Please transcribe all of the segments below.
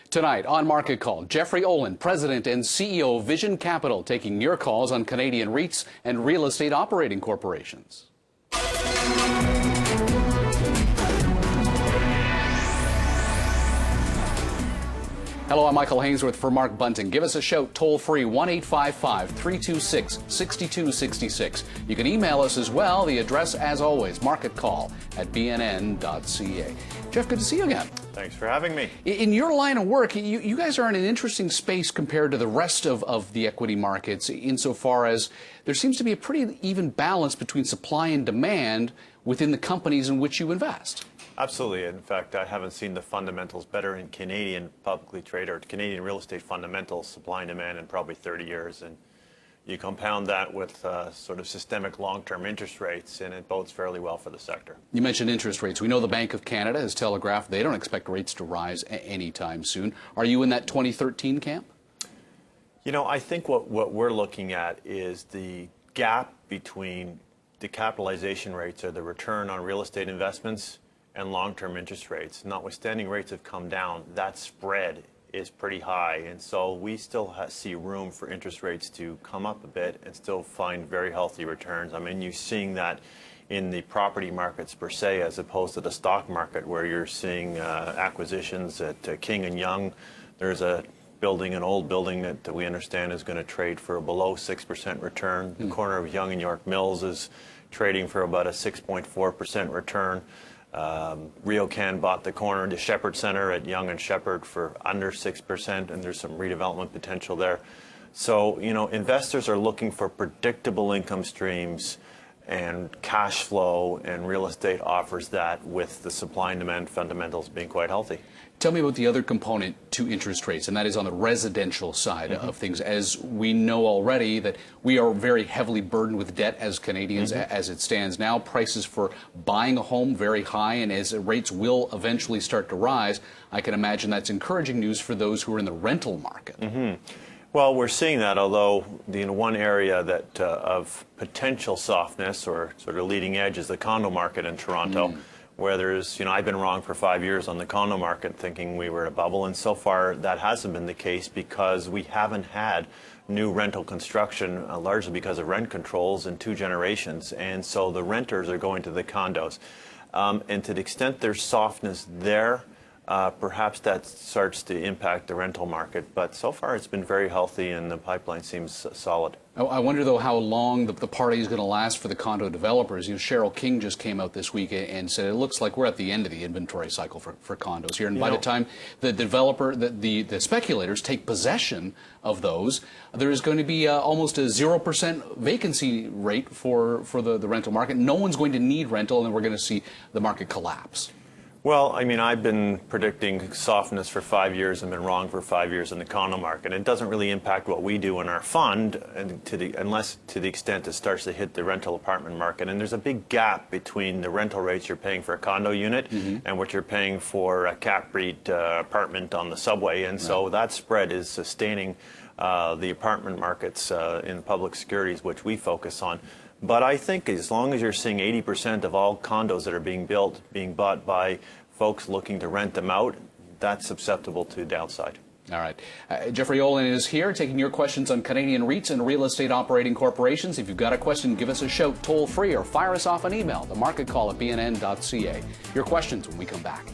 Tonight on Market Call, Jeffrey Olin, President and CEO of Vision Capital, taking your calls on Canadian REITs and real estate operating corporations. Hello, I'm Michael Hainsworth for Mark Bunting. Give us a shout toll-free, 1-855-326-6266. You can email us as well. The address, as always, marketcall@bnn.ca. Jeff, good to see you again. Thanks for having me. In your line of work, you guys are in an interesting space compared to the rest of the equity markets, insofar as there seems to be a pretty even balance between supply and demand within the companies in which you invest. Absolutely. In fact, I haven't seen the fundamentals better in Canadian publicly traded or Canadian real estate fundamentals, supply and demand, in probably 30 years. And you compound that with sort of systemic long-term interest rates, and it bodes fairly well for the sector. You mentioned interest rates. We know the Bank of Canada has telegraphed they don't expect rates to rise anytime soon. Are you in that 2013 camp? You know, I think what we're looking at is the gap between the capitalization rates, or the return on real estate investments, and long-term interest rates. Notwithstanding rates have come down, that spread is pretty high, and so we still see room for interest rates to come up a bit and still find very healthy returns. I mean, you're seeing that in the property markets per se, as opposed to the stock market, where you're seeing acquisitions at King and Yonge. There's an old building that we understand is going to trade for a below 6% return. The corner of Yonge and York Mills is trading for about a 6.4% return. RealCan bought the corner, the Shepherd Center at Yonge and Shepherd, for under 6%, and there's some redevelopment potential there. So, you know, investors are looking for predictable income streams, and cash flow, and real estate offers that, with the supply and demand fundamentals being quite healthy. Tell me about the other component to interest rates, and that is on the residential side of things. As we know already that we are very heavily burdened with debt as Canadians as it stands now. Prices for buying a home very high, and as rates will eventually start to rise, I can imagine that's encouraging news for those who are in the rental market. Well, we're seeing that, although one area that of potential softness, or sort of leading edge, is the condo market in Toronto. Where there's, I've been wrong for 5 years on the condo market, thinking we were in a bubble, and so far that hasn't been the case, because we haven't had new rental construction, largely because of rent controls, in 2 generations, and so the renters are going to the condos. And to the extent there's softness there, perhaps that starts to impact the rental market, but so far it's been very healthy, and the pipeline seems solid. I wonder, though, how long the party is going to last for the condo developers. Cheryl King just came out this week and said it looks like we're at the end of the inventory cycle for condos here, and by the time the developer, the speculators take possession of those, there is going to be almost a 0% vacancy rate for the rental market. No one's going to need rental, and then we're going to see the market collapse. Well, I mean, I've been predicting softness for 5 years and been wrong for 5 years in the condo market. It doesn't really impact what we do in our fund, and unless to the extent it starts to hit the rental apartment market. And there's a big gap between the rental rates you're paying for a condo unit and what you're paying for a cap rate apartment on the subway. And so that spread is sustaining the apartment markets in public securities, which we focus on. But I think as long as you're seeing 80% of all condos that are being built being bought by folks looking to rent them out, that's susceptible to downside. All right. Jeffrey Olin is here taking your questions on Canadian REITs and real estate operating corporations. If you've got a question, give us a shout toll-free, or fire us off an email, themarketcall@bnn.ca. Your questions when we come back.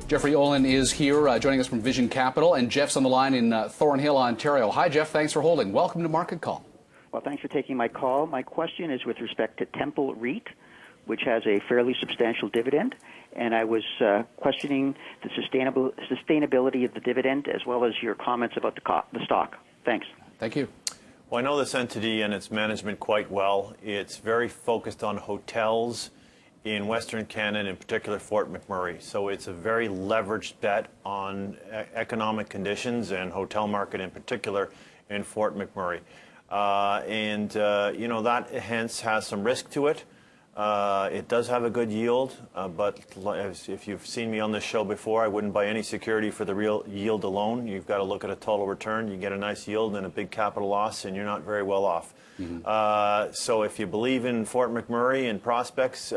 Jeffrey Olin is here joining us from Vision Capital, and Jeff's on the line in Thornhill, Ontario. Hi, Jeff. Thanks for holding. Welcome to Market Call. Well, thanks for taking my call. My question is with respect to Temple REIT, which has a fairly substantial dividend, and I was questioning the sustainability of the dividend, as well as your comments about the stock. Thanks. Thank you. Well, I know this entity and its management quite well. It's very focused on hotels in Western Canada, in particular Fort McMurray. So it's a very leveraged bet on economic conditions and hotel market in particular in Fort McMurray. You know, that hence has some risk to it. It does have a good yield, but if you've seen me on this show before, I wouldn't buy any security for the real yield alone. You've got to look at a total return. You get a nice yield and a big capital loss, and you're not very well off. So if you believe in Fort McMurray and prospects,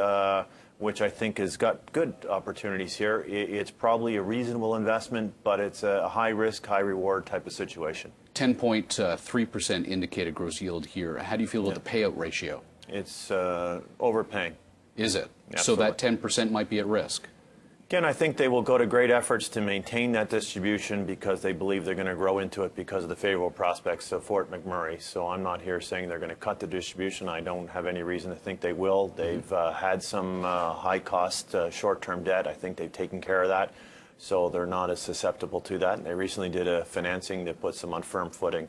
which I think has got good opportunities here, it's probably a reasonable investment, but it's a high risk, high reward type of situation. 10.3% indicated gross yield here. How do you feel about the payout ratio? It's overpaying. Is it? Absolutely. So that 10% might be at risk? Again, I think they will go to great efforts to maintain that distribution because they believe they're going to grow into it because of the favorable prospects of Fort McMurray. So I'm not here saying they're going to cut the distribution. I don't have any reason to think they will. They've had some high-cost short-term debt. I think they've taken care of that. So they're not as susceptible to that. And they recently did a financing that puts them on firm footing.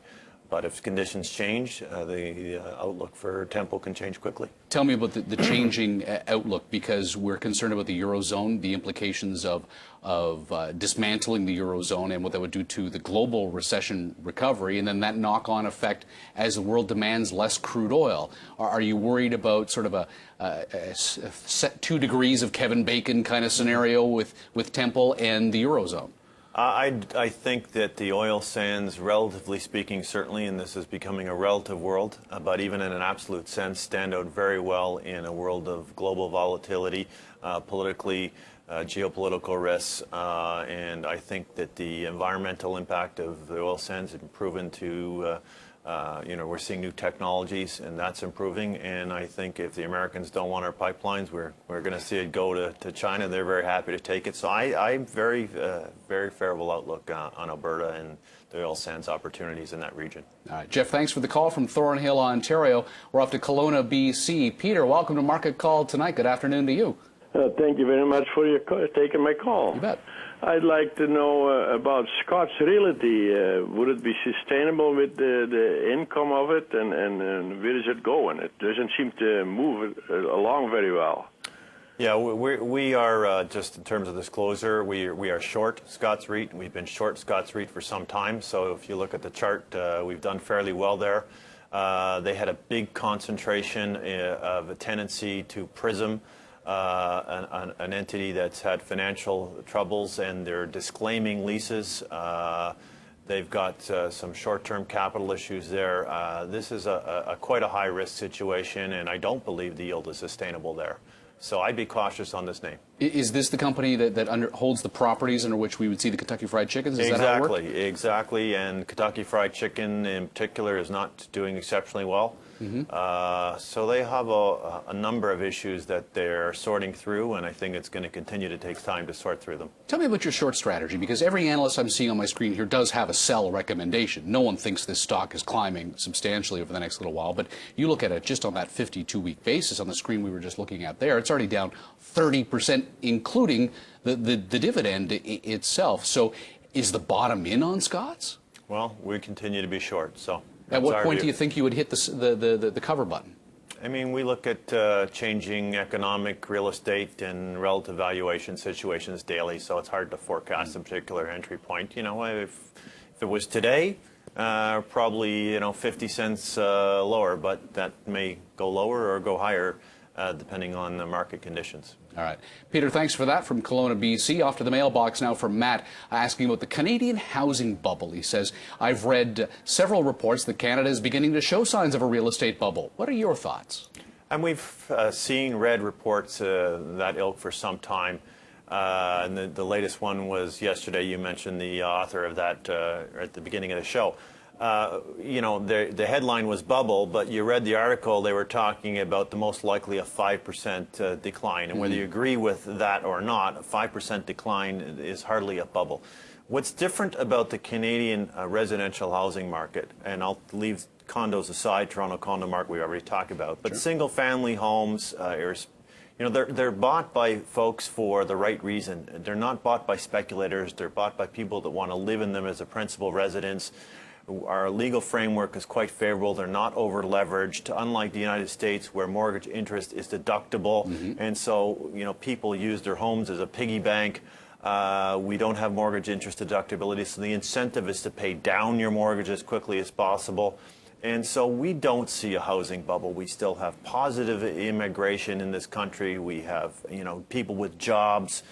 But if conditions change, the outlook for Temple can change quickly. Tell me about the changing outlook, because we're concerned about the Eurozone, the implications of dismantling the Eurozone and what that would do to the global recession recovery, and then that knock-on effect as the world demands less crude oil. Are you worried about sort of a set 2 degrees of Kevin Bacon kind of scenario with Temple and the Eurozone? I think that the oil sands, relatively speaking, certainly, and this is becoming a relative world, but even in an absolute sense, stand out very well in a world of global volatility, politically, geopolitical risks, and I think that the environmental impact of the oil sands has proven to we're seeing new technologies, and that's improving. And I think if the Americans don't want our pipelines, we're going to see it go to China. They're very happy to take it. So I'm very favorable outlook on Alberta and the oil sands opportunities in that region. All right, Jeff, thanks for the call from Thornhill, Ontario. We're off to Kelowna, BC. Peter, welcome to Market Call tonight. Good afternoon to you. Thank you very much for taking my call. You bet. I'd like to know about Scott's Realty. Would it be sustainable with the income of it, and where does it go? And it doesn't seem to move along very well. Yeah, we are, just in terms of disclosure, we are short Scott's REIT. We've been short Scott's REIT for some time. So if you look at the chart, we've done fairly well there. They had a big concentration of a tenancy to Prism, an entity that's had financial troubles, and they're disclaiming leases. They've got some short-term capital issues there. This is quite a high-risk situation, and I don't believe the yield is sustainable there. So I'd be cautious on this name. Is this the company that holds the properties under which we would see the Kentucky Fried Chickens? Is that how it works? Exactly. And Kentucky Fried Chicken in particular is not doing exceptionally well. So they have a number of issues that they're sorting through, and I think it's going to continue to take time to sort through them. Tell me about your short strategy, because every analyst I'm seeing on my screen here does have a sell recommendation. No one thinks this stock is climbing substantially over the next little while, but you look at it just on that 52-week basis on the screen we were just looking at there, it's already down 30%, including the dividend itself. So is the bottom in on Scott's? Well, we continue to be short, so... At what point do you think you would hit the cover button? I mean, we look at changing economic, real estate, and relative valuation situations daily, so it's hard to forecast a particular entry point. You know, if it was today, probably 50 cents lower, but that may go lower or go higher depending on the market conditions. All right. Peter, thanks for that from Kelowna, BC. Off to the mailbox now from Matt, asking about the Canadian housing bubble. He says, I've read several reports that Canada is beginning to show signs of a real estate bubble. What are your thoughts? And we've read reports that ilk for some time. And the latest one was yesterday. You mentioned the author of that at the beginning of the show. The headline was bubble, but you read the article, they were talking about the most likely a 5% decline. And whether you agree with that or not, a 5% decline is hardly a bubble. What's different about the Canadian residential housing market, and I'll leave condos aside, Toronto condo market we already talked about, but single-family homes, they're bought by folks for the right reason. They're not bought by speculators. They're bought by people that want to live in them as a principal residence. Our legal framework is quite favorable. They're not over-leveraged, unlike the United States where mortgage interest is deductible. And so, people use their homes as a piggy bank. We don't have mortgage interest deductibility, so the incentive is to pay down your mortgage as quickly as possible. And so we don't see a housing bubble. We still have positive immigration in this country. We have, people with jobs.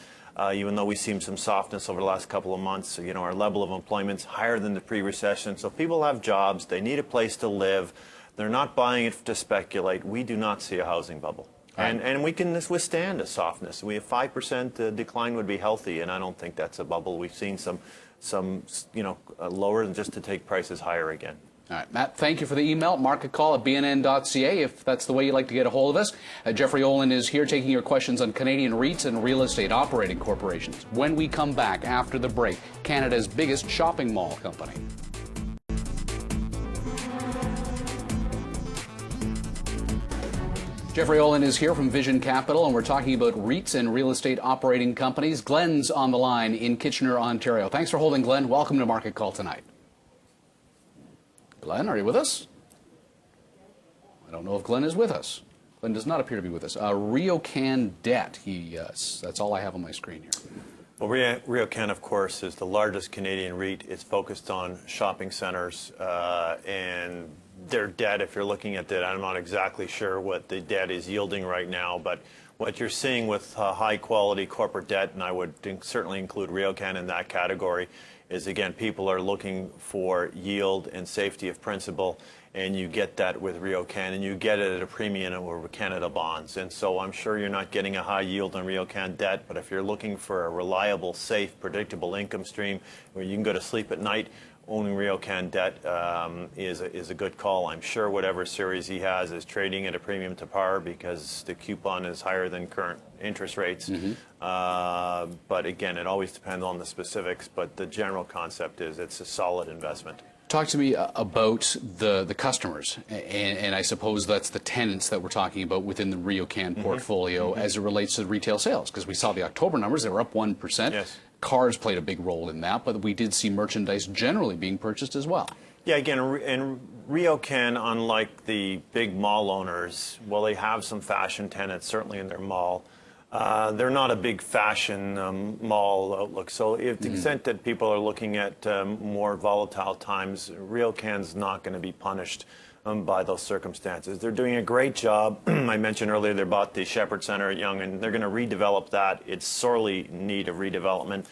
Even though we've seen some softness over the last couple of months, our level of employment's higher than the pre-recession. So people have jobs. They need a place to live. They're not buying it to speculate. We do not see a housing bubble. And we can withstand a softness. We have 5% decline would be healthy, and I don't think that's a bubble. We've seen some lower than just to take prices higher again. All right, Matt, thank you for the email. Market call at bnn.ca if that's the way you'd like to get a hold of us. Jeffrey Olin is here taking your questions on Canadian REITs and real estate operating corporations. When we come back after the break, Canada's biggest shopping mall company. Jeffrey Olin is here from Vision Capital, and we're talking about REITs and real estate operating companies. Glenn's on the line in Kitchener, Ontario. Thanks for holding, Glenn. Welcome to Market Call tonight. Glenn, are you with us? I don't know if Glenn is with us. Glenn does not appear to be with us. RealCan debt. That's all I have on my screen here. Well, RealCan, of course, is the largest Canadian REIT. It's focused on shopping centers, and their debt, if you're looking at that, I'm not exactly sure what the debt is yielding right now, but what you're seeing with high-quality corporate debt, and I would certainly include RealCan in that category, is, again, people are looking for yield and safety of principal, and you get that with RealCan, and you get it at a premium over Canada bonds. And so I'm sure you're not getting a high yield on RealCan debt, but if you're looking for a reliable, safe, predictable income stream where you can go to sleep at night, owning RealCan debt is a good call. I'm sure whatever series he has is trading at a premium to par because the coupon is higher than current interest rates. But again, it always depends on the specifics, but the general concept is it's a solid investment. Talk to me about the customers, and I suppose that's the tenants that we're talking about within the RealCan portfolio as it relates to retail sales, because we saw the October numbers, they were up 1%. Yes. Cars played a big role in that, but we did see merchandise generally being purchased as well. Yeah, again, and RealCan, unlike the big mall owners, well, they have some fashion tenants, certainly in their mall. They're not a big fashion mall outlook. So if the extent that people are looking at more volatile times, RealCan's not going to be punished by those circumstances. They're doing a great job. I mentioned earlier they bought the Shepherd Center at Yonge, and they're going to redevelop that. It's sorely in need of redevelopment.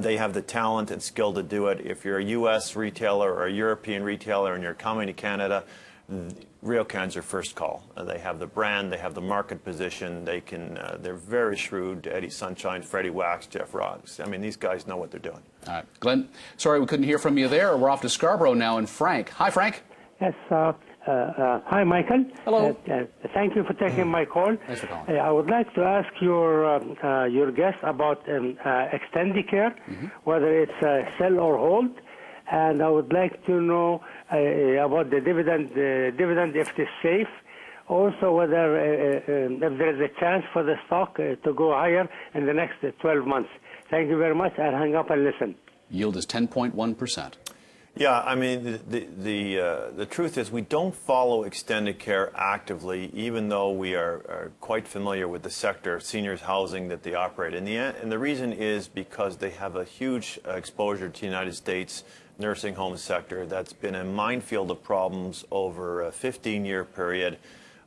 They have the talent and skill to do it. If you're a U.S. retailer or a European retailer and you're coming to Canada, RealCan's your first call. They have the brand, they have the market position, they're very shrewd. Eddie Sunshine, Freddie Wax, Jeff Roggs. I mean, these guys know what they're doing. All right. Glenn, sorry we couldn't hear from you there. We're off to Scarborough now, and Frank. Hi, Frank. Yes. Hi, Michael. Hello. Thank you for taking my call. Thanks for calling. I would like to ask your guest about Extendicare, whether it's sell or hold, and I would like to know about the dividend if it is safe. Also, whether if there is a chance for the stock to go higher in the next 12 months. Thank you very much. I'll hang up and listen. Yield is 10.1%. Yeah, I mean, the truth is we don't follow Extendicare actively, even though we are quite familiar with the sector, seniors housing that they operate. And the reason is because they have a huge exposure to the United States nursing home sector that's been a minefield of problems over a 15-year period.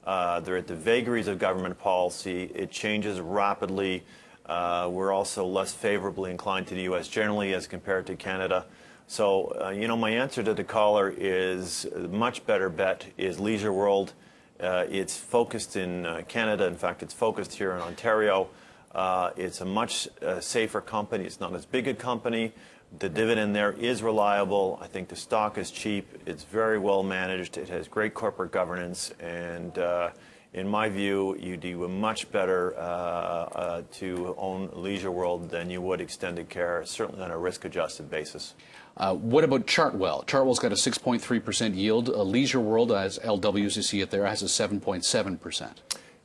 They're at the vagaries of government policy. It changes rapidly. We're also less favorably inclined to the U.S. generally as compared to Canada. So, my answer to the caller is much better bet is Leisure World. It's focused in Canada. In fact, it's focused here in Ontario. It's a much safer company. It's not as big a company. The dividend there is reliable. I think the stock is cheap. It's very well managed. It has great corporate governance. And in my view, you do much better to own Leisure World than you would Extendicare, certainly on a risk-adjusted basis. What about Chartwell? Chartwell's got a 6.3% yield. Leisure World, as LW as you see it there, has a 7.7%.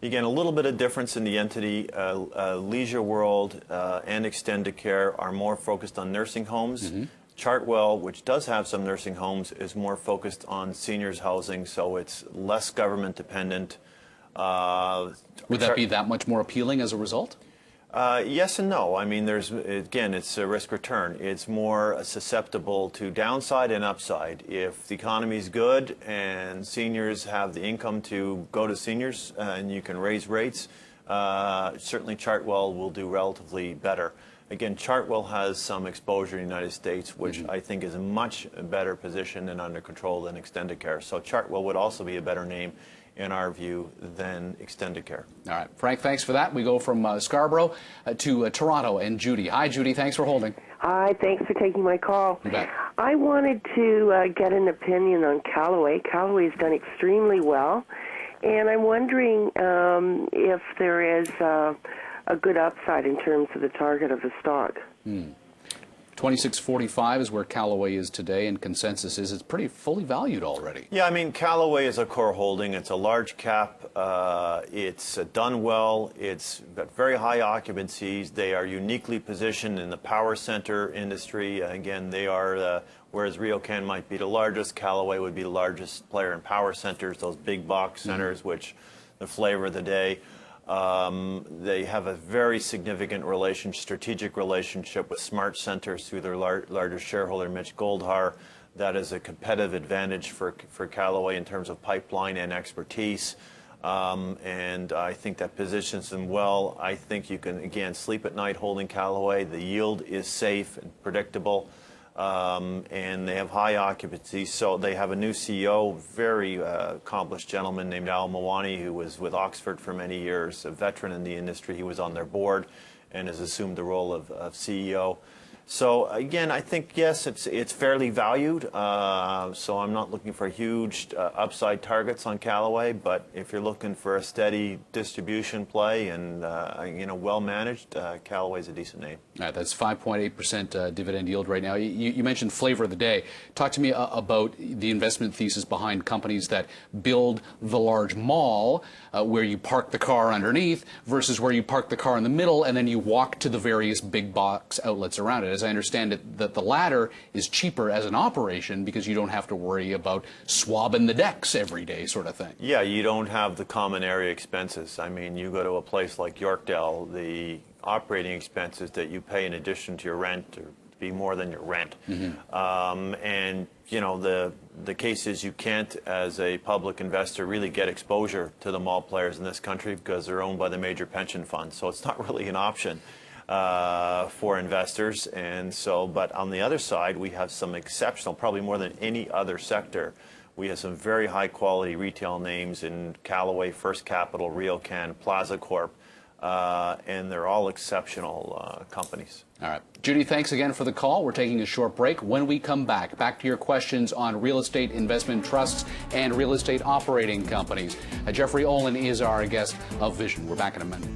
Again, a little bit of difference in the entity. Leisure World and Extendicare are more focused on nursing homes. Chartwell, which does have some nursing homes, is more focused on seniors housing, so it's less government dependent. Would that be that much more appealing as a result? Yes and no. I mean, it's a risk return. It's more susceptible to downside and upside. If the economy is good and seniors have the income to go to seniors and you can raise rates, certainly Chartwell will do relatively better. Again, Chartwell has some exposure in the United States, which I think is a much better position and under control than Extendicare. So Chartwell would also be a better name, in our view, than Extendicare. All right, Frank, thanks for that. We go from Scarborough to Toronto and Judy. Hi, Judy. Thanks for holding. Hi, thanks for taking my call. You bet. I wanted to get an opinion on Callaway. Callaway's done extremely well, and I'm wondering if there is a good upside in terms of the target of the stock. 26.45 is where Callaway is today, and consensus is it's pretty fully valued already. Yeah, I mean, Callaway is a core holding. It's a large cap. It's done well. It's got very high occupancies. They are uniquely positioned in the power center industry. Again, they are, whereas RealCan might be the largest, Callaway would be the largest player in power centers, those big box centers, which the flavor of the day. They have a very significant strategic relationship with Smart Centers through their largest shareholder, Mitch Goldhar. That is a competitive advantage for Callaway in terms of pipeline and expertise. And I think that positions them well. I think you can, again, sleep at night holding Callaway. The yield is safe and predictable. And they have high occupancy. So they have a new CEO, very accomplished gentleman named Al Mawani, who was with Oxford for many years, a veteran in the industry. He was on their board and has assumed the role of CEO. So again, I think, yes, it's fairly valued. So I'm not looking for huge upside targets on Callaway, but if you're looking for a steady distribution play and well managed, Callaway's a decent name. All right, that's 5.8% dividend yield right now. You mentioned flavor of the day. Talk to me about the investment thesis behind companies that build the large mall where you park the car underneath versus where you park the car in the middle and then you walk to the various big box outlets around it. As I understand it, that the latter is cheaper as an operation because you don't have to worry about swabbing the decks every day, sort of thing. Yeah, you don't have the common area expenses. I mean, you go to a place like Yorkdale, the operating expenses that you pay in addition to your rent or be more than your rent. And the case is you can't, as a public investor, really get exposure to the mall players in this country because they're owned by the major pension funds. So it's not really an option for investors. And so, but on the other side, we have some exceptional, probably more than any other sector. We have some very high quality retail names in Callaway, First Capital, RealCan, Plaza Corp. And they're all exceptional companies. All right. Judy, thanks again for the call. We're taking a short break. When we come back to your questions on real estate investment trusts and real estate operating companies. Jeffrey Olin is our guest of Vision. We're back in a minute.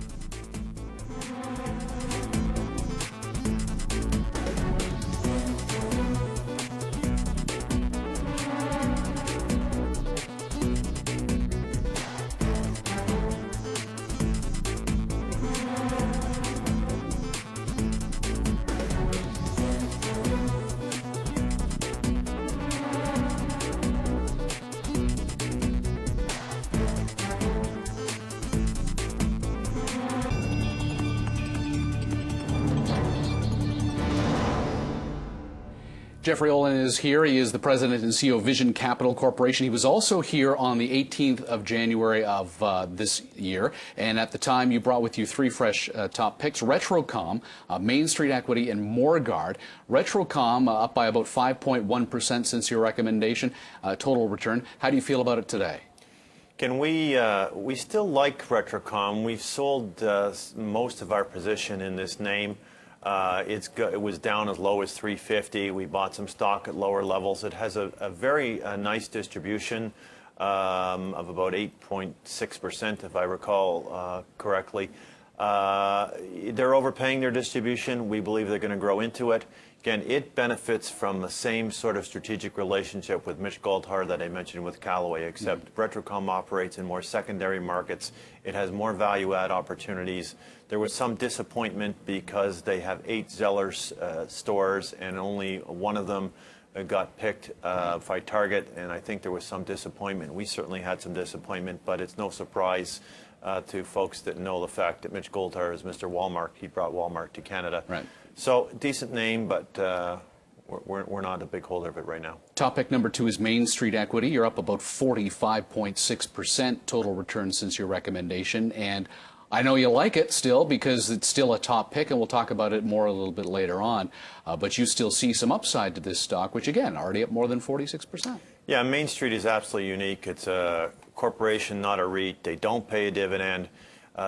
Jeffrey Olin is here. He is the president and CEO of Vision Capital Corporation. He was also here on the 18th of January of this year. And at the time, you brought with you three fresh top picks, Retrocom, Main Street Equity, and Morguard. Retrocom up by about 5.1% since your recommendation, total return. How do you feel about it today? We still like Retrocom. We've sold most of our position in this name. It was down as low as $3.50. We bought some stock at lower levels. It has a very nice distribution of about 8.6%, if I recall correctly. They're overpaying their distribution. We believe they're going to grow into it. Again, it benefits from the same sort of strategic relationship with Mitch Goldhar that I mentioned with Callaway, except Retrocom operates in more secondary markets. It has more value-add opportunities. There was some disappointment because they have 8 Zellers stores and only one of them got picked by Target, and I think there was some disappointment. We certainly had some disappointment, but it's no surprise to folks that know the fact that Mitch Goldhar is Mr. Walmart. He brought Walmart to Canada. Right. So, decent name, but we're not a big holder of it right now. Top pick number 2 is Main Street Equity. You're up about 45.6% total return since your recommendation. And I know you like it still because it's still a top pick, and we'll talk about it more a little bit later on. But you still see some upside to this stock, which, again, already up more than 46%. Yeah, Main Street is absolutely unique. It's a corporation, not a REIT. They don't pay a dividend.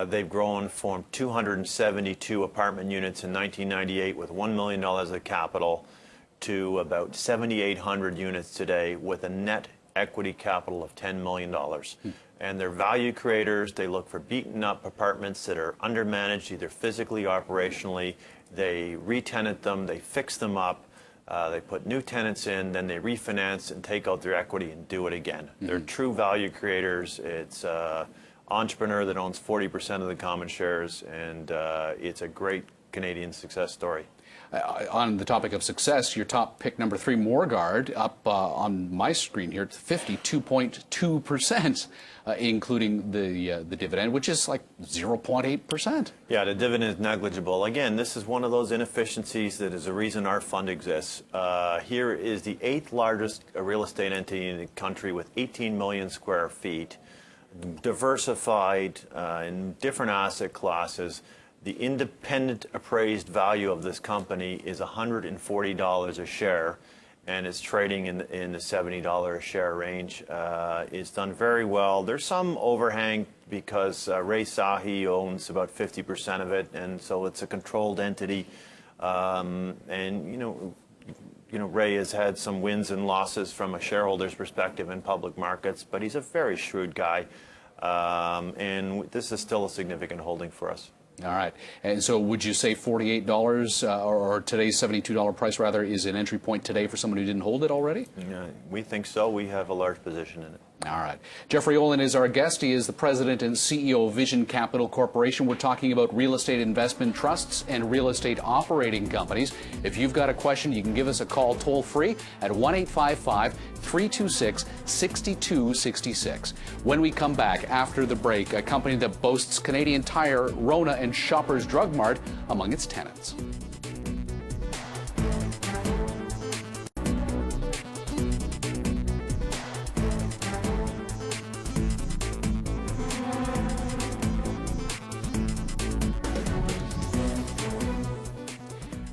They've grown from 272 apartment units in 1998 with $1 million of capital to about 7,800 units today with a net equity capital of $10 million. And they're value creators. They look for beaten up apartments that are undermanaged, either physically or operationally. They re-tenant them, they fix them up, they put new tenants in, then they refinance and take out their equity and do it again. They're true value creators. It's entrepreneur that owns 40% of the common shares, and it's a great Canadian success story. On the topic of success, your top pick number 3, Morguard, up on my screen here, 52.2%, including the dividend, which is like 0.8%. Yeah, the dividend is negligible. Again, this is one of those inefficiencies that is the reason our fund exists. Here is the 8th largest real estate entity in the country with 18 million square feet, diversified in different asset classes. The independent appraised value of this company is $140 a share, and it's trading in the $70 a share range. It's done very well. There's some overhang because Ray Sahi owns about 50% of it, and so it's a controlled entity. And Ray has had some wins and losses from a shareholder's perspective in public markets, but he's a very shrewd guy, and this is still a significant holding for us. All right. And so would you say $48 or today's $72 price, rather, is an entry point today for someone who didn't hold it already? Yeah, we think so. We have a large position in it. All right. Jeffrey Olin is our guest. He is the president and CEO of Vision Capital Corporation. We're talking about real estate investment trusts and real estate operating companies. If you've got a question, you can give us a call toll free at 1-855-326-6266. When we come back after the break, a company that boasts Canadian Tire, Rona, and Shoppers Drug Mart among its tenants.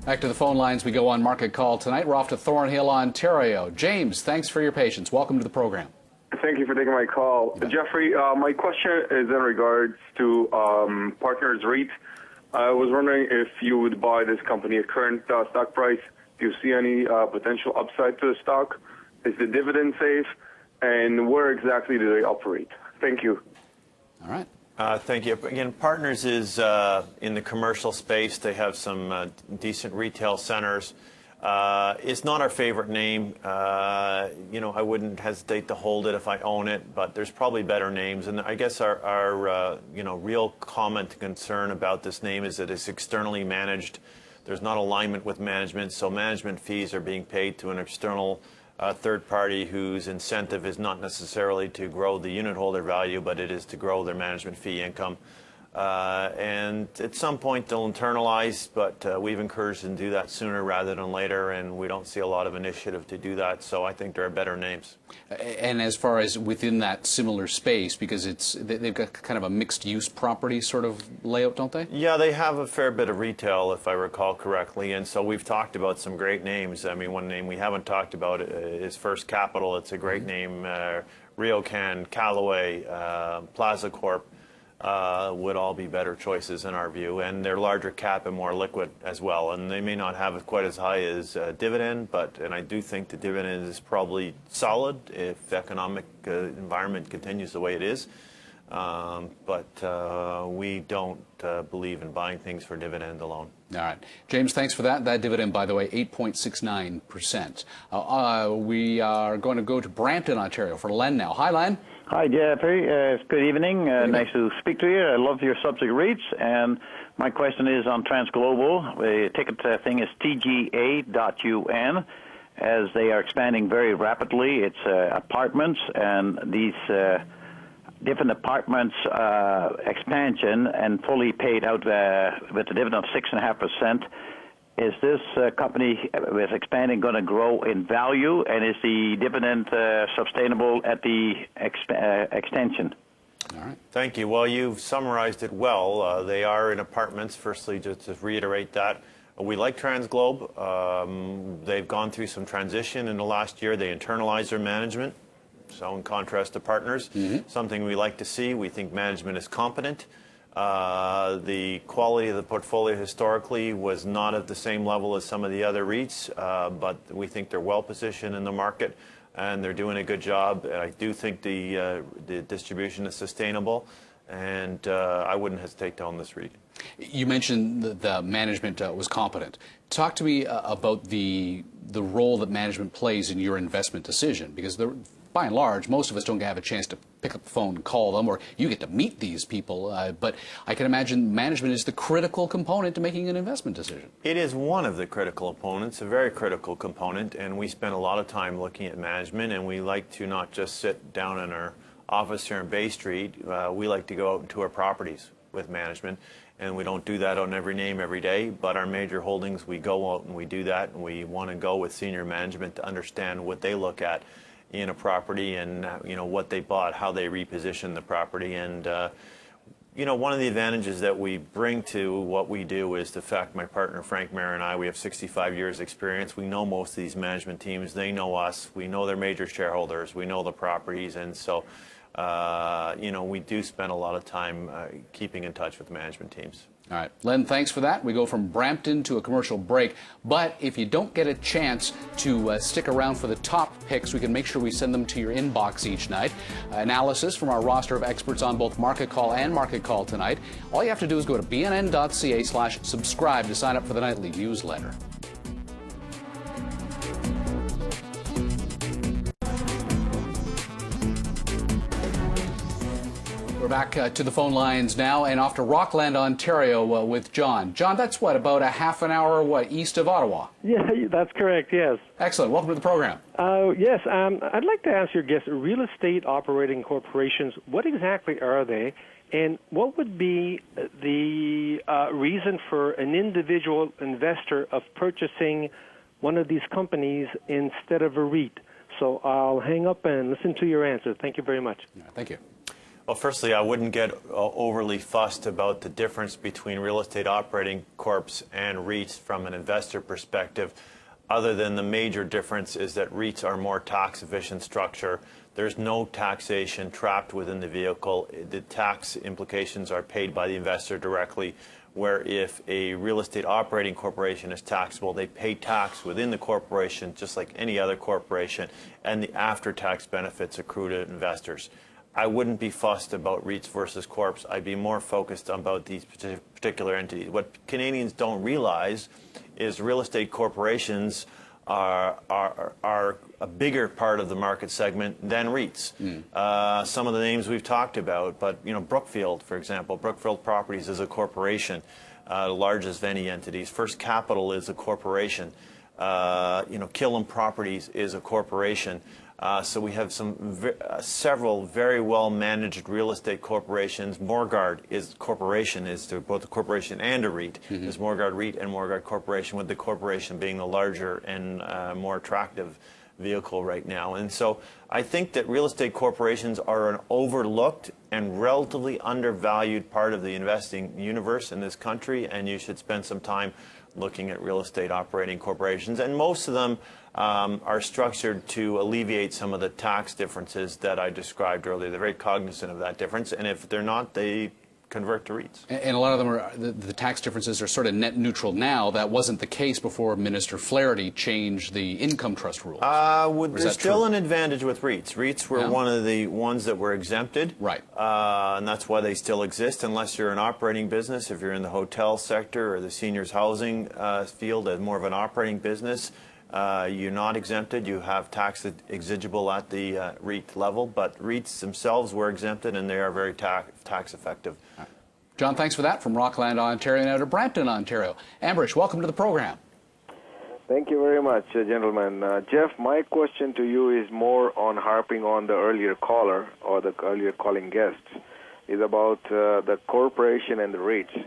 Back to the phone lines we go on Market Call tonight. We're off to Thornhill, Ontario. James, thanks for your patience. Welcome to the program. Thank you for taking my call. Jeffrey, my question is in regards to Partners REIT. I was wondering if you would buy this company at current stock price. Do you see any potential upside to the stock? Is the dividend safe? And where exactly do they operate? Thank you. All right. Thank you. Again, Partners is in the commercial space. They have some decent retail centers. It's not our favorite name. I wouldn't hesitate to hold it if I own it, but there's probably better names. And I guess our real comment and concern about this name is that it's externally managed. There's not alignment with management, so management fees are being paid to an external third party whose incentive is not necessarily to grow the unit holder value, but it is to grow their management fee income. And at some point they'll internalize, but we've encouraged them to do that sooner rather than later, and we don't see a lot of initiative to do that, so I think there are better names. And as far as within that similar space, because they've got kind of a mixed-use property sort of layout, don't they? Yeah, they have a fair bit of retail, if I recall correctly, and so we've talked about some great names. I mean, one name we haven't talked about is First Capital. It's a great name. RealCan, Callaway, Plaza Corp. Would all be better choices in our view, and they're larger cap and more liquid as well, and they may not have quite as high as dividend, and I do think the dividend is probably solid if the economic environment continues the way it is. But we don't believe in buying things for dividend alone. All right. James, thanks for that. That dividend, by the way, 8.69%. We are going to go to Brampton, Ontario for Len now. Hi, Len. Hi, Jeffrey. Good evening. Nice to speak to you. I love your subject REITs. And my question is on TransGlobal. The ticket thing is TGA.UN, as they are expanding very rapidly. It's apartments, and these different apartments expansion and fully paid out with a dividend of 6.5%. Is this company with expanding going to grow in value, and is the dividend sustainable at the extension? All right. Thank you. Well, you've summarized it well. They are in apartments. Firstly, just to reiterate that, we like TransGlobe. They've gone through some transition in the last year. They internalized their management. So in contrast to partners, something we like to see. We think management is competent. The quality of the portfolio historically was not at the same level as some of the other REITs, but we think they're well positioned in the market and they're doing a good job. I do think the distribution is sustainable, and I wouldn't hesitate to own this REIT. You mentioned the management was competent. Talk to me about the role that management plays in your investment decision, because by and large, most of us don't have a chance to pick up the phone and call them, or you get to meet these people. But I can imagine management is the critical component to making an investment decision. It is one of the critical components, a very critical component, and we spend a lot of time looking at management, and we like to not just sit down in our office here in Bay Street. We like to go out and tour properties with management, and we don't do that on every name every day, but our major holdings, we go out and we do that, and we want to go with senior management to understand what they look at in a property, and what they bought, how they reposition the property. And one of the advantages that we bring to what we do is the fact my partner Frank Mayer and I, we have 65 years experience. We know most of these management teams. They know us. We know their major shareholders. We know the properties, and so we do spend a lot of time keeping in touch with management teams. All right, Len, thanks for that. We go from Brampton to a commercial break. But if you don't get a chance to stick around for the top picks, we can make sure we send them to your inbox each night. Analysis from our roster of experts on both Market Call and Market Call tonight. All you have to do is go to bnn.ca/subscribe to sign up for the nightly newsletter. We're back to the phone lines now and off to Rockland, Ontario with John. John, that's about a half an hour east of Ottawa? Yeah, that's correct, yes. Excellent. Welcome to the program. Yes, I'd like to ask your guest, real estate operating corporations, what exactly are they, and what would be the reason for an individual investor of purchasing one of these companies instead of a REIT? So I'll hang up and listen to your answer. Thank you very much. Yeah, thank you. Well, firstly, I wouldn't get overly fussed about the difference between real estate operating corps and REITs from an investor perspective, other than the major difference is that REITs are more tax-efficient structure. There's no taxation trapped within the vehicle. The tax implications are paid by the investor directly, where if a real estate operating corporation is taxable, they pay tax within the corporation just like any other corporation, and the after-tax benefits accrue to investors. I wouldn't be fussed about REITs versus corps. I'd be more focused about these particular entities. What Canadians don't realize is real estate corporations are a bigger part of the market segment than REITs. Some of the names we've talked about, but Brookfield, for example, Brookfield Properties is a corporation, the largest of any entities. First Capital is a corporation. Killam Properties is a corporation. So we have several very well managed real estate corporations. Morguard is corporation, is both a corporation and a REIT. There's Morguard REIT and Morguard Corporation, with the corporation being the larger and more attractive vehicle right now. And so I think that real estate corporations are an overlooked and relatively undervalued part of the investing universe in this country, and you should spend some time looking at real estate operating corporations. And most of them are structured to alleviate some of the tax differences that I described earlier. They're very cognizant of that difference, and if they're not, they convert to REITs. And a lot of them are, the tax differences are sort of net neutral now. That wasn't the case before Minister Flaherty changed the income trust rules. There's still an advantage with REITs. REITs were one of the ones that were exempted. Right. And that's why they still exist, unless you're an operating business. If you're in the hotel sector or the seniors housing field as more of an operating business, you're not exempted. You have tax exigible at the REIT level, but REITs themselves were exempted, and they are very tax effective. John, thanks for that. From Rockland, Ontario, now to Brampton, Ontario. Ambrish, welcome to the program. Thank you very much, gentlemen. Jeff, my question to you is more on harping on the earlier caller or the earlier calling guest, is about the corporation and the REITs.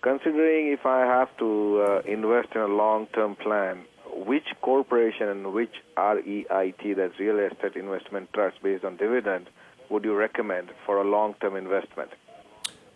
Considering if I have to invest in a long-term plan, which corporation and which REIT, that's Real Estate Investment Trust based on dividend, would you recommend for a long-term investment?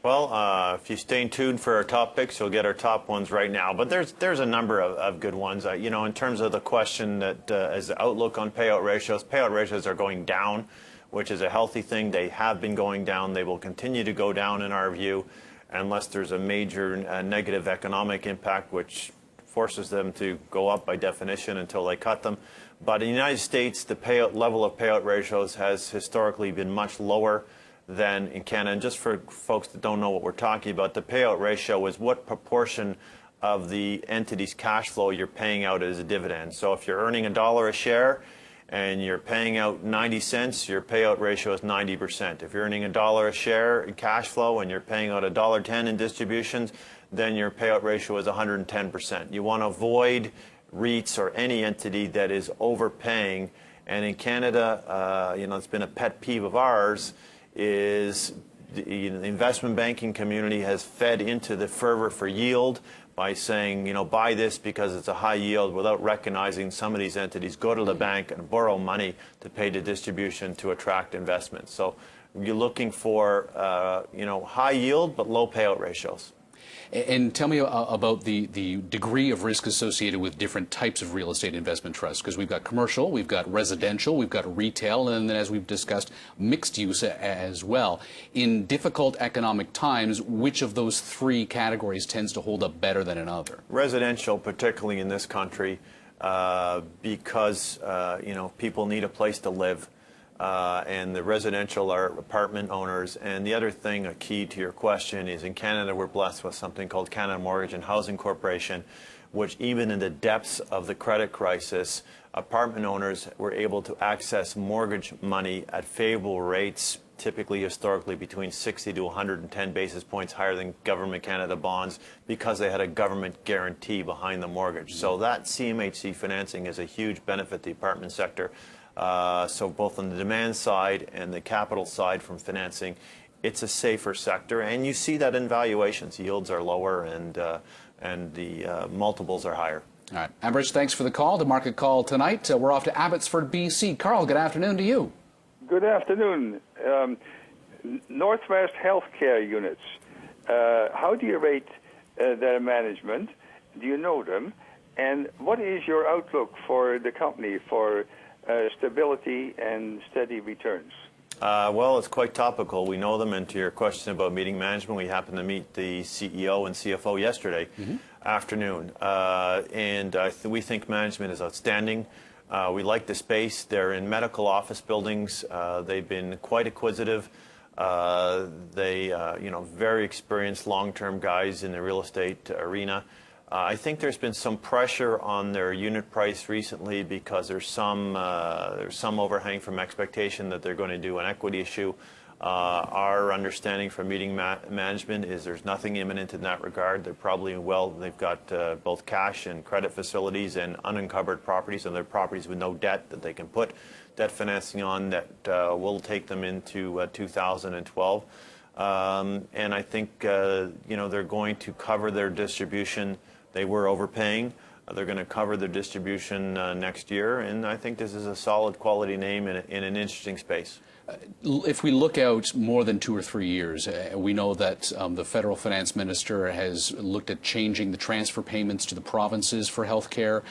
Well, if you stay tuned for our top picks, you'll get our top ones right now. But there's a number of good ones. You know, in terms of the question that as the outlook on payout ratios are going down, which is a healthy thing. They have been going down. They will continue to go down in our view, unless there's a major negative economic impact, which forces them to go up by definition until they cut them. But in the United States, the level of payout ratios has historically been much lower than in Canada. And just for folks that don't know what we're talking about, the payout ratio is what proportion of the entity's cash flow you're paying out as a dividend. So if you're earning $1 a share and you're paying out 90 cents, your payout ratio is 90%. If you're earning $1 a share in cash flow and you're paying out $1.10 in distributions, then your payout ratio is 110%. You want to avoid REITs or any entity that is overpaying. And in Canada, you know, it's been a pet peeve of ours, is the investment banking community has fed into the fervor for yield by saying, you know, buy this because it's a high yield, without recognizing some of these entities go to the bank and borrow money to pay the distribution to attract investment. So you're looking for, you know, high yield but low payout ratios. And tell me about the degree of risk associated with different types of real estate investment trusts, because we've got commercial, we've got residential, we've got retail, and then, as we've discussed, mixed use as well. In difficult economic times, which of those three categories tends to hold up better than another? Residential, particularly in this country, because you know, people need a place to live. And the residential are apartment owners. And the other thing, a key to your question, is in Canada we're blessed with something called Canada Mortgage and Housing Corporation, which even in the depths of the credit crisis, apartment owners were able to access mortgage money at favorable rates, typically historically between 60 to 110 basis points higher than Government Canada bonds, because they had a government guarantee behind the mortgage. So that CMHC financing is a huge benefit to the apartment sector. So both on the demand side and the capital side from financing, it's a safer sector, and you see that in valuations. Yields are lower, and the multiples are higher. All right, Ambrish, thanks for the call. The market call tonight. We're off to Abbotsford, BC. Carl, good afternoon to you. Good afternoon. Northwest Healthcare Units. How do you rate their management? Do you know them? And what is your outlook for the company for stability and steady returns? Well, it's quite topical. We know them, and to your question about meeting management, we happened to meet the CEO and CFO yesterday afternoon, and we think management is outstanding. We like the space. They're in medical office buildings. They've been quite acquisitive. They, you know, very experienced long-term guys in the real estate arena. I think there's been some pressure on their unit price recently because there's some overhang from expectation that they're going to do an equity issue. Our understanding from meeting management is there's nothing imminent in that regard. They're probably they've got both cash and credit facilities and unencumbered properties, and they're properties with no debt that they can put debt financing on that will take them into 2012. And I think you know, they're going to cover their distribution. They were overpaying. They're going to cover their distribution next year, and I think this is a solid quality name in an interesting space. If we look out more than 2 or 3 years, we know that the federal finance minister has looked at changing the transfer payments to the provinces for health care.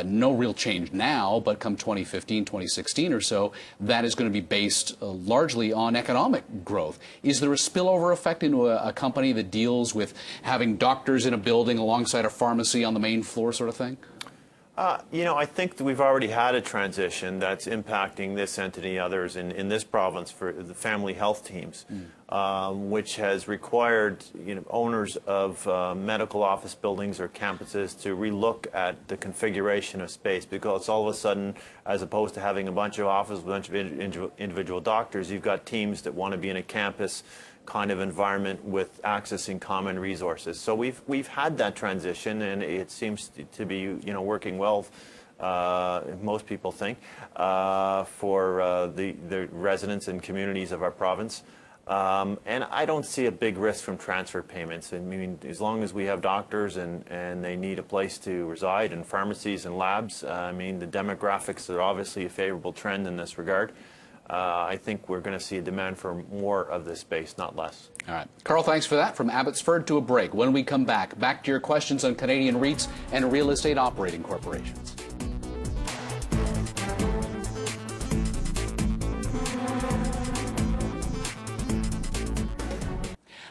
No real change now, but come 2015, 2016 or so, that is going to be based largely on economic growth. Is there a spillover effect into a company that deals with having doctors in a building alongside a pharmacy on the main floor sort of thing? I think that we've already had a transition that's impacting this entity, others in this province for the family health teams, which has required owners of medical office buildings or campuses to relook at the configuration of space, because all of a sudden, as opposed to having a bunch of offices, a bunch of individual doctors, you've got teams that want to be in a campus kind of environment with accessing common resources. So we've had that transition, and it seems to be working well. Most people think for the residents and communities of our province, and I don't see a big risk from transfer payments. I mean, as long as we have doctors and they need a place to reside, and pharmacies and labs, I mean, the demographics are obviously a favorable trend in this regard. I think we're going to see a demand for more of this space, not less. All right. Carl, thanks for that. From Abbotsford to a break. When we come back to your questions on Canadian REITs and real estate operating corporations.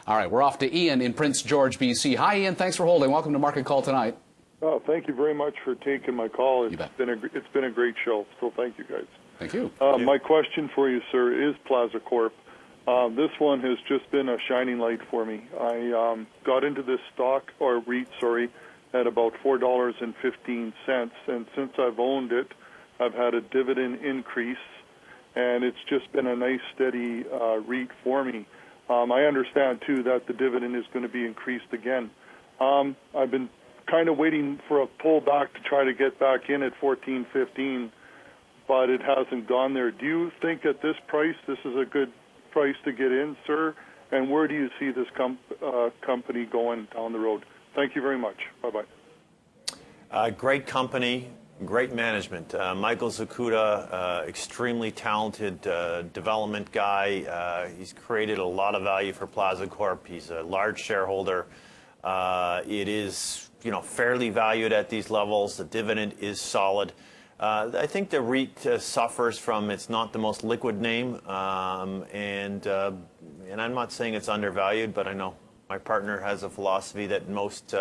All right, we're off to Ian in Prince George, BC. Hi, Ian. Thanks for holding. Welcome to Market Call tonight. Oh, thank you very much for taking my call. It's been a great show, so thank you, guys. Thank you. My question for you, sir, is Plaza Corp. This one has just been a shining light for me. I got into this stock, or REIT, at about $4.15, and since I've owned it, I've had a dividend increase, and it's just been a nice, steady REIT for me. I understand, too, that the dividend is going to be increased again. I've been kind of waiting for a pullback to try to get back in at 14.15, but it hasn't gone there. Do you think at this price this is a good price to get in, sir? And where do you see this company going down the road? Thank you very much. Bye-bye. Great company, great management. Michael Zakuta, extremely talented development guy. He's created a lot of value for Plaza Corp. He's a large shareholder. It is, fairly valued at these levels. The dividend is solid. I think the REIT suffers from it's not the most liquid name, and I'm not saying it's undervalued, but I know my partner has a philosophy that most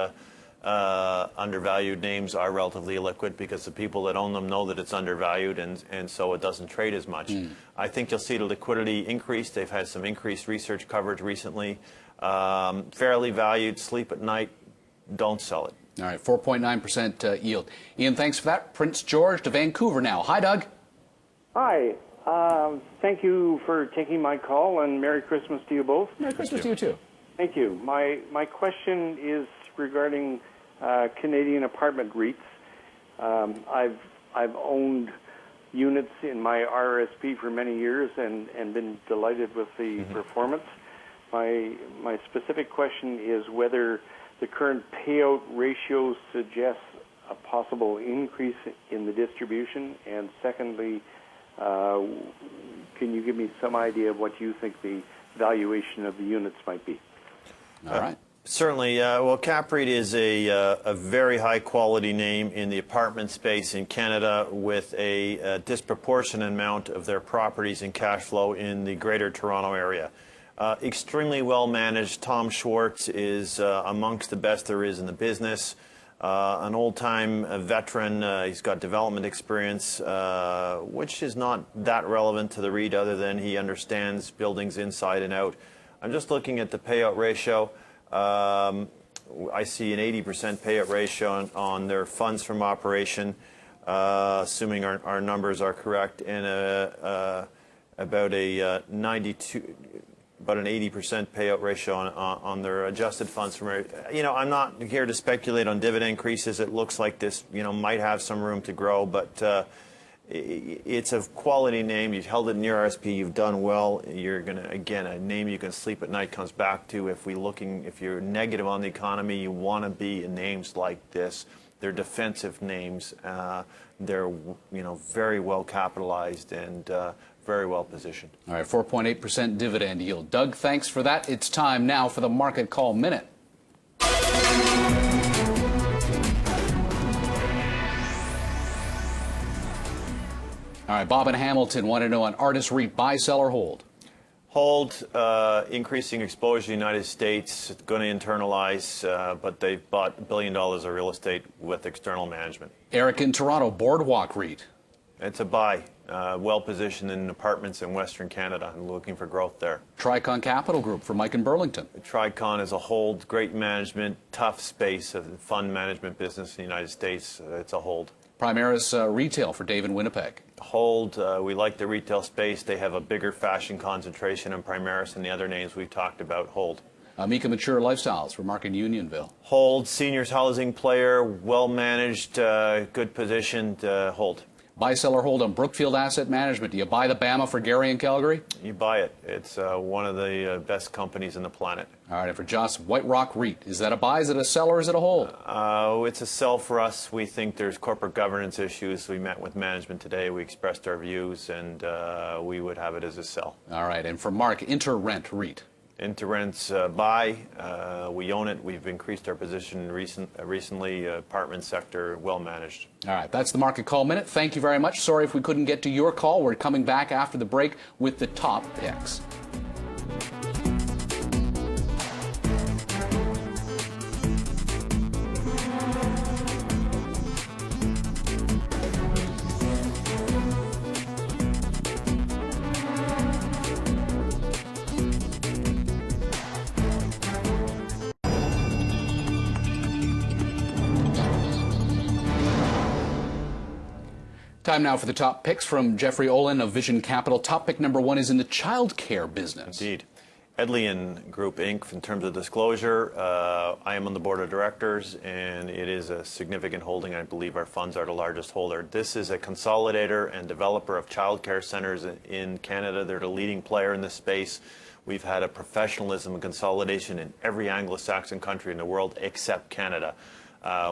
undervalued names are relatively illiquid because the people that own them know that it's undervalued, and so it doesn't trade as much. I think you'll see the liquidity increase. They've had some increased research coverage recently. Fairly valued, sleep at night, don't sell it. All right, 4.9% yield. Ian, thanks for that. Prince George to Vancouver now. Hi, Doug. Hi. Thank you for taking my call, and Merry Christmas to you both. Merry Christmas to you, too. Thank you. My question is regarding Canadian apartment REITs. I've owned units in my RRSP for many years and been delighted with the performance. My specific question is whether the current payout ratio suggests a possible increase in the distribution, and secondly, can you give me some idea of what you think the valuation of the units might be? All right. Certainly. Well, CapREIT is a very high-quality name in the apartment space in Canada, with a disproportionate amount of their properties and cash flow in the Greater Toronto area. Extremely well managed. Tom Schwartz is amongst the best there is in the business. An old-time veteran. He's got development experience, which is not that relevant to the REIT other than he understands buildings inside and out. I'm just looking at the payout ratio. I see an 80% payout ratio on their funds from operation, assuming our numbers are correct, and about an 80% payout ratio on their adjusted funds from. I'm not here to speculate on dividend increases. It looks like this, might have some room to grow, but it's a quality name. You've held it in your RSP. You've done well. You're gonna, again, a name you can sleep at night. Comes back to if you're negative on the economy, you want to be in names like this. They're defensive names. They're very well capitalized and very well positioned. All right, 4.8% dividend yield. Doug, thanks for that. It's time now for the Market Call Minute. All right, Bob and Hamilton want to know on Artis REIT, buy, sell, or hold? Hold, increasing exposure to the United States, going to internalize, but they've bought $1 billion of real estate with external management. Eric in Toronto, Boardwalk REIT. It's a buy, well positioned in apartments in Western Canada and looking for growth there. Tricon Capital Group for Mike in Burlington. Tricon is a hold, great management, tough space of fund management business in the United States. It's a hold. Primaris Retail for Dave in Winnipeg. Hold. We like the retail space. They have a bigger fashion concentration in Primaris and the other names we've talked about. Hold. Amica Mature Lifestyles for Mark in Unionville. Hold. Seniors housing player, well managed, good positioned. Hold. Buy, sell, or hold on Brookfield Asset Management. Do you buy the BAMA for Gary and Calgary? You buy it. It's one of the best companies in the planet. All right, and for Joss, White Rock REIT. Is that a buy? Is it a sell, or is it a hold? It's a sell for us. We think there's corporate governance issues. We met with management today. We expressed our views, and we would have it as a sell. All right, and for Mark, InterRent REIT. InterRent's buy. We own it. We've increased our position recently. Apartment sector, well managed. All right, that's the Market Call Minute. Thank you very much. Sorry if we couldn't get to your call. We're coming back after the break with the top picks. Time now for the top picks from Jeffrey Olin of Vision Capital. Top pick number one is in the child care business. Indeed. Edlian Group, Inc., in terms of disclosure, I am on the board of directors, and it is a significant holding. I believe our funds are the largest holder. This is a consolidator and developer of child care centers in Canada. They're the leading player in this space. We've had a professionalism and consolidation in every Anglo-Saxon country in the world except Canada.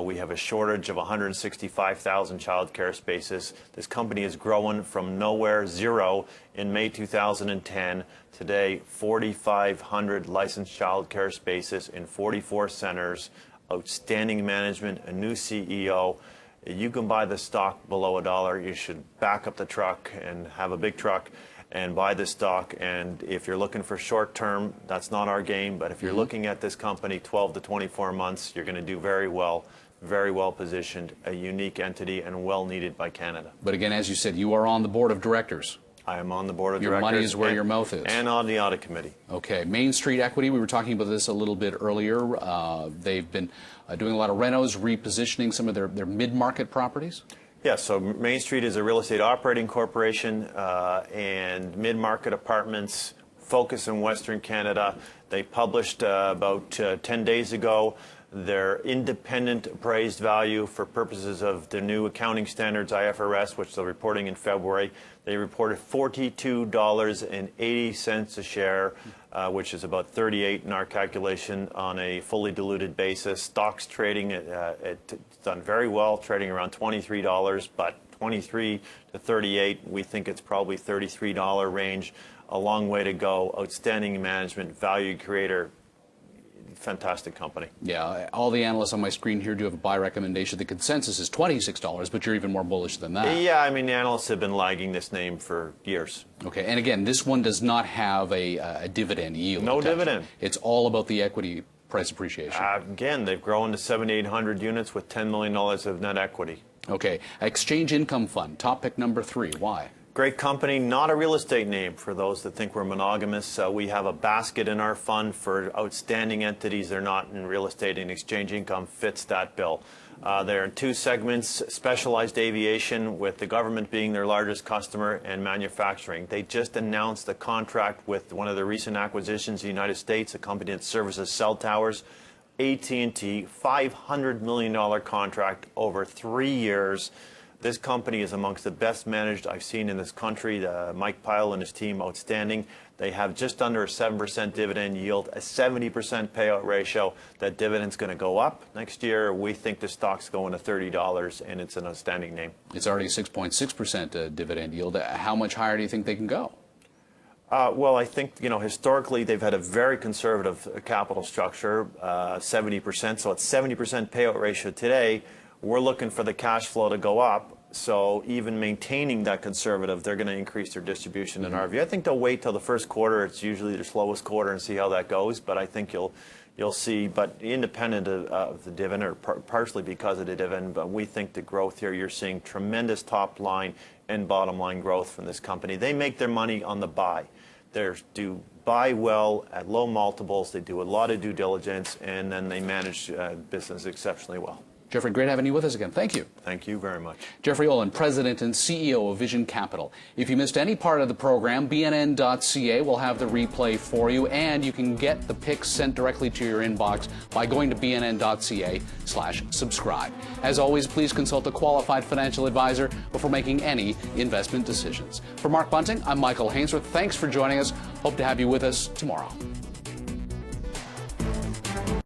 We have a shortage of 165,000 child care spaces. This company is growing from nowhere, zero, in May 2010. Today, 4,500 licensed child care spaces in 44 centers, outstanding management, a new CEO. You can buy the stock below $1. You should back up the truck and have a big truck and buy this stock. And if you're looking for short term, that's not our game. But if you're looking at this company 12 to 24 months, you're going to do very well positioned, a unique entity, and well needed by Canada. But again, as you said, you are on the board of directors. I am on the board of directors. Your money is where your mouth is. And on the audit committee. Okay. Main Street Equity, we were talking about this a little bit earlier. They've been doing a lot of renos, repositioning some of their mid-market properties. Yeah, so Main Street is a real estate operating corporation and mid-market apartments focus in Western Canada. They published about 10 days ago their independent appraised value for purposes of the new accounting standards, IFRS, which they're reporting in February. They reported $42.80 a share, which is about 38 in our calculation on a fully diluted basis. Stocks trading, it's done very well, trading around $23, but 23 to 38, we think it's probably $33 range. A long way to go. Outstanding management, value creator. Fantastic company. Yeah, all the analysts on my screen here do have a buy recommendation. The consensus is $26, but you're even more bullish than that. Yeah, I mean, the analysts have been lagging this name for years. Okay, and again, this one does not have a dividend yield. No dividend. It's all about the equity price appreciation. Again, they've grown to 7,800 units with $10 million of net equity. Okay, Exchange Income Fund, top pick number 3. Why? Great company, not a real estate name for those that think we're monogamous. We have a basket in our fund for outstanding entities. They're not in real estate, and Exchange Income fits that bill. They're in two segments, specialized aviation, with the government being their largest customer, and manufacturing. They just announced a contract with one of the recent acquisitions in the United States, a company that services cell towers, AT&T, $500 million contract over 3 years. This company is amongst the best managed I've seen in this country. Mike Pyle and his team, outstanding. They have just under a 7% dividend yield, a 70% payout ratio. That dividend's going to go up next year. We think the stock's going to $30, and it's an outstanding name. It's already 6.6% dividend yield. How much higher do you think they can go? Well, I think, historically they've had a very conservative capital structure, 70%. So it's 70% payout ratio today. We're looking for the cash flow to go up. So even maintaining that conservative, they're going to increase their distribution in our view. I think they'll wait till the first quarter. It's usually their slowest quarter and see how that goes. But I think you'll see, but independent of the dividend, or partially because of the dividend, but we think the growth here, you're seeing tremendous top line and bottom line growth from this company. They make their money on the buy. They do buy well at low multiples. They do a lot of due diligence, and then they manage business exceptionally well. Jeffrey, great having you with us again. Thank you. Thank you very much. Jeffrey Olin, President and CEO of Vision Capital. If you missed any part of the program, BNN.ca will have the replay for you, and you can get the picks sent directly to your inbox by going to BNN.ca/subscribe. As always, please consult a qualified financial advisor before making any investment decisions. For Mark Bunting, I'm Michael Hainsworth. Thanks for joining us. Hope to have you with us tomorrow.